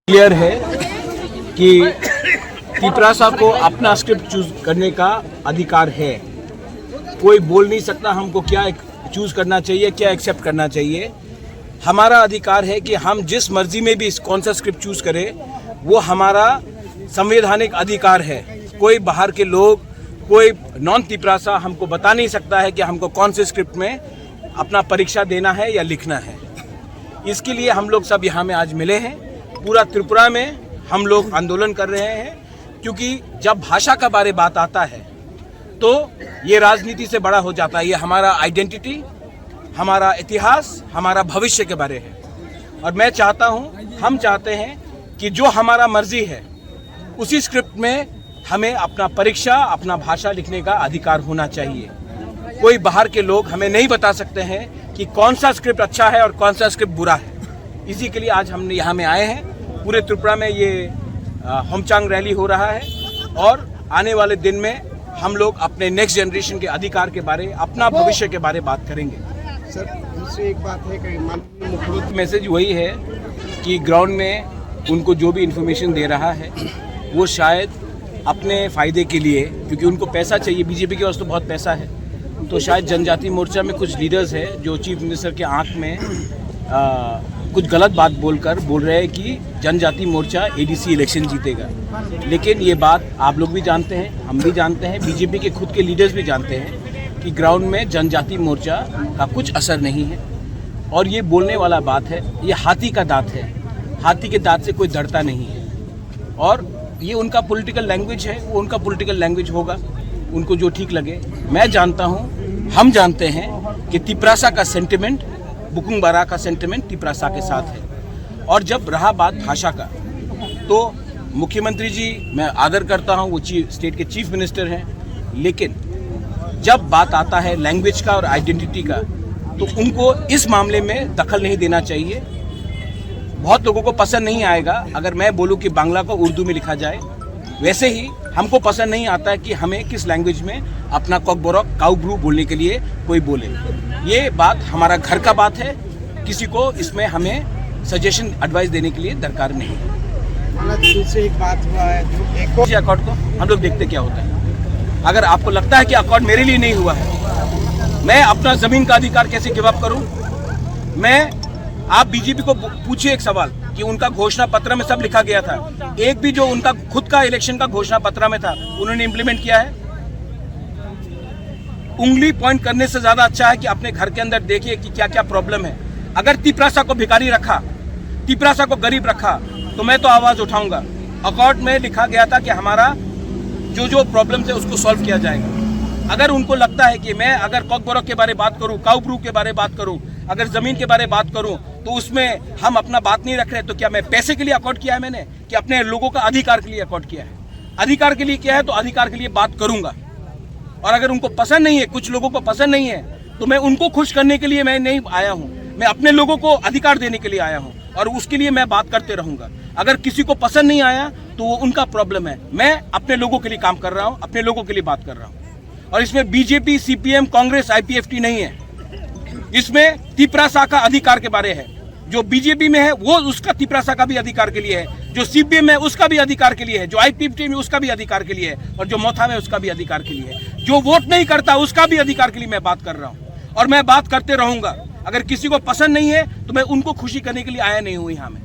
Clear है कि तिपरासा को अपना स्क्रिप्ट चूज करने का अधिकार है। कोई बोल नहीं सकता हमको क्या चूज करना चाहिए, क्या एक्सेप्ट करना चाहिए। हमारा अधिकार है कि हम जिस मर्जी में भी कौन सा स्क्रिप्ट चूज करें, वो हमारा संवैधानिक अधिकार है। कोई बाहर के लोग, कोई नॉन तिपरासा हमको बता नहीं सकता है कि हमको कौन से स्क्रिप्ट में अपना परीक्षा देना है या लिखना है। इसके लिए हम लोग सब यहाँ में आज मिले हैं। पूरा त्रिपुरा में हम लोग आंदोलन कर रहे हैं, क्योंकि जब भाषा का बारे बात आता है तो ये राजनीति से बड़ा हो जाता है। ये हमारा आइडेंटिटी, हमारा इतिहास, हमारा भविष्य के बारे है। और मैं चाहता हूँ, हम चाहते हैं कि जो हमारा मर्जी है उसी स्क्रिप्ट में हमें अपना परीक्षा, अपना भाषा लिखने का अधिकार होना चाहिए। कोई बाहर के लोग हमें नहीं बता सकते हैं कि कौन सा स्क्रिप्ट अच्छा है और कौन सा स्क्रिप्ट बुरा है। इसी के लिए आज हमने यहाँ में आए हैं। पूरे त्रिपुरा में ये होमचांग रैली हो रहा है और आने वाले दिन में हम लोग अपने नेक्स्ट जनरेशन के अधिकार के बारे, अपना भविष्य के बारे बात करेंगे। सर, दूसरी एक बात है कि माननीय मुख्यमंत्री मैसेज वही है कि ग्राउंड में उनको जो भी इंफॉर्मेशन दे रहा है वो शायद अपने फ़ायदे के लिए, क्योंकि उनको पैसा चाहिए, बीजेपी के पास तो बहुत पैसा है, तो शायद जनजाति मोर्चा में कुछ लीडर्स है जो चीफ मिनिस्टर के आंख में कुछ गलत बात बोल रहे हैं कि जनजाति मोर्चा एडीसी इलेक्शन जीतेगा। लेकिन ये बात आप लोग भी जानते हैं, हम भी जानते हैं, बीजेपी के खुद के लीडर्स भी जानते हैं कि ग्राउंड में जनजाति मोर्चा का कुछ असर नहीं है। और ये बोलने वाला बात है, ये हाथी का दांत है, हाथी के दांत से कोई डरता नहीं है। और ये उनका पॉलिटिकल लैंग्वेज है, वो उनका पॉलिटिकल लैंग्वेज होगा, उनको जो ठीक लगे। मैं जानता हूँ, हम जानते हैं कि तिपरासा का सेंटिमेंट, बुकुंग बारा का सेंटिमेंट तिपरासा के साथ है। और जब रहा बात भाषा का, तो मुख्यमंत्री जी मैं आदर करता हूँ, वो स्टेट के चीफ मिनिस्टर हैं, लेकिन जब बात आता है लैंग्वेज का और आइडेंटिटी का, तो उनको इस मामले में दखल नहीं देना चाहिए। बहुत लोगों को पसंद नहीं आएगा अगर मैं बोलूं कि बांग्ला को उर्दू में लिखा जाए, वैसे ही हमको पसंद नहीं आता है कि हमें किस लैंग्वेज में अपना कॉकबोरक काउब्रू बोलने के लिए कोई बोले। ये बात हमारा घर का बात है, किसी को इसमें हमें सजेशन एडवाइस देने के लिए दरकार नहीं है। दूसरी एक बात हुआ है जो अकॉर्ड को हम लोग देखते क्या होता है। अगर आपको लगता है कि अकॉर्ड मेरे लिए नहीं हुआ है, मैं अपना जमीन का अधिकार कैसे गिव अप करूं? आप बीजेपी को पूछिए एक सवाल कि उनका घोषणा पत्र में सब लिखा गया था, एक भी जो उनका खुद का इलेक्शन का घोषणा पत्र में था उन्होंने इंप्लीमेंट किया है? उंगली पॉइंट करने से ज्यादा अच्छा है कि अपने घर के अंदर देखिए कि क्या क्या प्रॉब्लम है। अगर तिपरासा को भिखारी रखा, तिपरासा को गरीब रखा, तो मैं तो आवाज उठाऊंगा। अकॉर्ड में लिखा गया था कि हमारा जो जो प्रॉब्लम है उसको सॉल्व किया जाएगा। अगर उनको लगता है कि मैं अगर कॉकबोरक के बारे बात करूं, काउब्रू के बारे बात करूं, अगर जमीन के बारे बात करूं, तो उसमें हम अपना बात नहीं रख रहे, तो क्या मैं पैसे के लिए अकॉर्ड किया है मैंने, कि अपने लोगों का अधिकार के लिए अकॉर्ड किया है? अधिकार के लिए किया है तो अधिकार के लिए बात करूंगा। और अगर उनको पसंद नहीं है, कुछ लोगों को पसंद नहीं है, तो मैं उनको खुश करने के लिए मैं नहीं आया हूं, मैं अपने लोगों को अधिकार देने के लिए आया हूं। और उसके लिए मैं बात करते रहूंगा। अगर किसी को पसंद नहीं आया तो वो उनका प्रॉब्लम है। मैं अपने लोगों के लिए काम कर रहा हूं, अपने लोगों के लिए बात कर रहा हूं। और इसमें बीजेपी, सीपीएम, कांग्रेस, आईपीएफटी नहीं है। इसमें तिपरासा का अधिकार के बारे है। जो बीजेपी में है वो उसका तिपरासा का भी अधिकार के लिए है, जो सीपीएम में उसका भी अधिकार के लिए है, जो आईपीएफटी में उसका भी अधिकार के लिए है, और जो मोथा में उसका भी अधिकार के लिए है। जो वोट नहीं करता उसका भी अधिकार के लिए मैं बात कर रहा हूं और मैं बात करते रहूंगा। अगर किसी को पसंद नहीं है तो मैं उनको खुशी करने के लिए आया नहीं हूं यहाँ में।